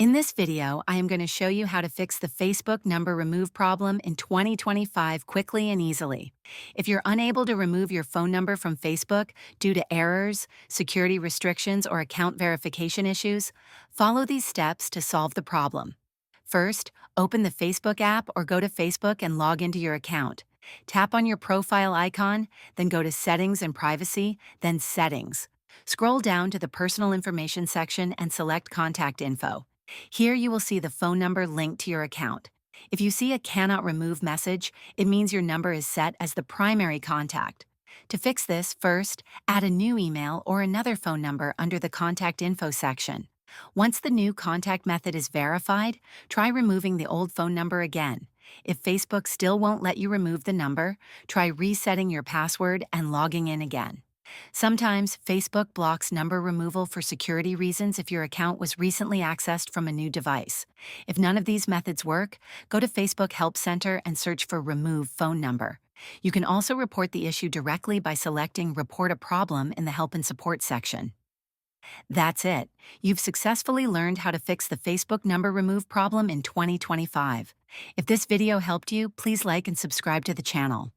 In this video, I am going to show you how to fix the Facebook number remove problem in 2025 quickly and easily. If you're unable to remove your phone number from Facebook due to errors, security restrictions, or account verification issues, follow these steps to solve the problem. First, open the Facebook app or go to Facebook and log into your account. Tap on your profile icon, then go to Settings and Privacy, then Settings. Scroll down to the Personal Information section and select Contact Info. Here you will see the phone number linked to your account. If you see a cannot remove message, it means your number is set as the primary contact. To fix this, first, add a new email or another phone number under the Contact Info section. Once the new contact method is verified, try removing the old phone number again. If Facebook still won't let you remove the number, try resetting your password and logging in again. Sometimes Facebook blocks number removal for security reasons if your account was recently accessed from a new device. If none of these methods work, go to Facebook Help Center and search for Remove Phone Number. You can also report the issue directly by selecting Report a Problem in the Help and Support section. That's it. You've successfully learned how to fix the Facebook number remove problem in 2025. If this video helped you, please like and subscribe to the channel.